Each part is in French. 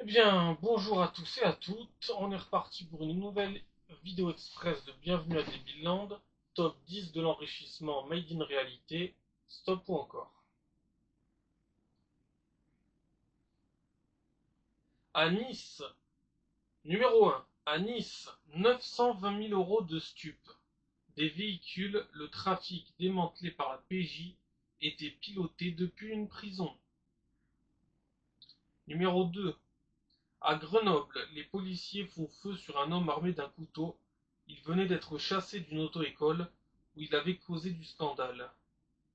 Eh bien, bonjour à tous et à toutes. On est reparti pour une nouvelle vidéo express de Bienvenue à Debilland, top 10 de l'enrichissement made in réalité, stop ou encore. À Nice, numéro 1. À Nice, 920 000 euros de stupes. Des véhicules, le trafic démantelé par la PJ était piloté depuis une prison. Numéro 2. À Grenoble, les policiers font feu sur un homme armé d'un couteau. Il venait d'être chassé d'une auto-école où il avait causé du scandale.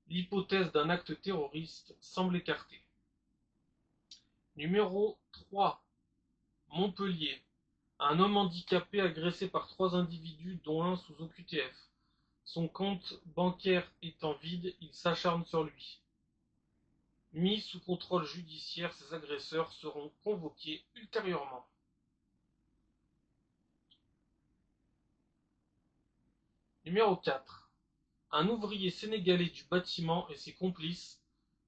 L'hypothèse d'un acte terroriste semble écartée. Numéro 3. Montpellier. Un homme handicapé agressé par trois individus dont un sous OQTF. Son compte bancaire étant vide, il s'acharne sur lui. Mis sous contrôle judiciaire, ces agresseurs seront convoqués ultérieurement. Numéro 4. Un ouvrier sénégalais du bâtiment et ses complices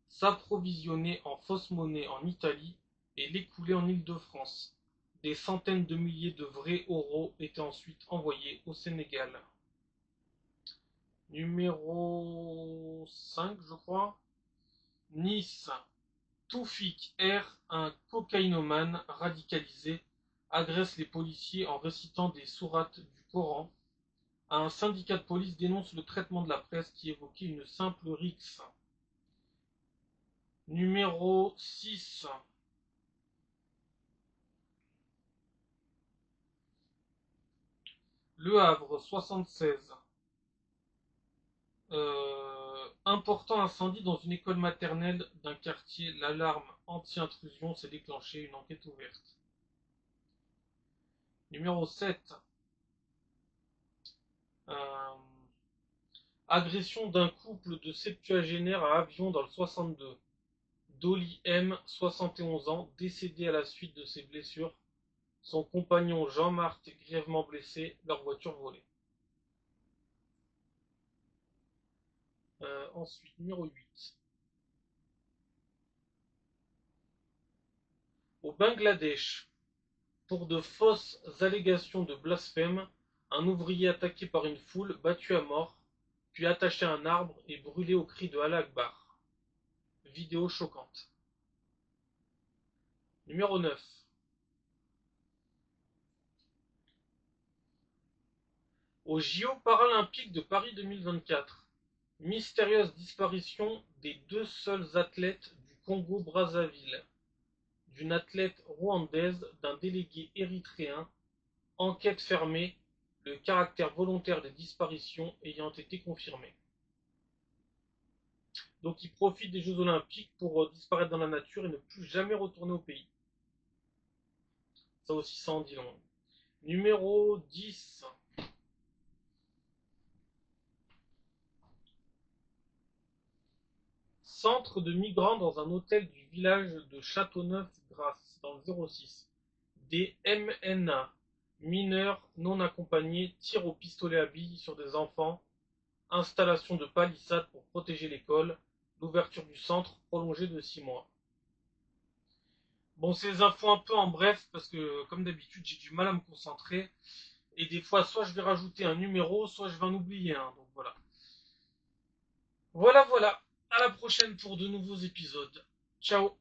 s'approvisionnaient en fausse monnaie en Italie et l'écoulaient en Île-de-France. Des centaines de milliers de vrais euros étaient ensuite envoyés au Sénégal. Numéro 5, je crois. Nice. Toufik R, un cocaïnomane radicalisé, agresse les policiers en récitant des sourates du Coran. Un syndicat de police dénonce le traitement de la presse qui évoquait une simple rixe. Numéro 6. Le Havre, 76. Important incendie dans une école maternelle d'un quartier. L'alarme anti-intrusion s'est déclenchée. Une enquête ouverte. Numéro 7. Euh, Agression d'un couple de septuagénaires à Avion dans le 62. Dolly M, 71 ans, décédé à la suite de ses blessures. Son compagnon Jean-Marc grièvement blessé, leur voiture volée. Ensuite, numéro 8. Au Bangladesh, pour de fausses allégations de blasphème, un ouvrier attaqué par une foule, battu à mort, puis attaché à un arbre et brûlé au cri de Allah Akbar. Vidéo choquante. Numéro 9. Aux JO paralympiques de Paris 2024, mystérieuse disparition des deux seuls athlètes du Congo-Brazzaville, d'une athlète rwandaise, d'un délégué érythréen. Enquête fermée, le caractère volontaire des disparitions ayant été confirmé. Donc il profite des Jeux Olympiques pour disparaître dans la nature et ne plus jamais retourner au pays. Ça aussi, ça en dit long. Numéro 10. Centre de migrants dans un hôtel du village de Châteauneuf-Grasse, dans le 06. Des MNA, mineurs non accompagnés, tirent au pistolet à billes sur des enfants. Installation de palissades pour protéger l'école. L'ouverture du centre prolongée de 6 mois. Bon, c'est les infos un peu en bref, parce que comme d'habitude, j'ai du mal à me concentrer. Et des fois, soit je vais rajouter un numéro, soit je vais en oublier un. Donc voilà. Voilà, voilà. À la prochaine pour de nouveaux épisodes. Ciao.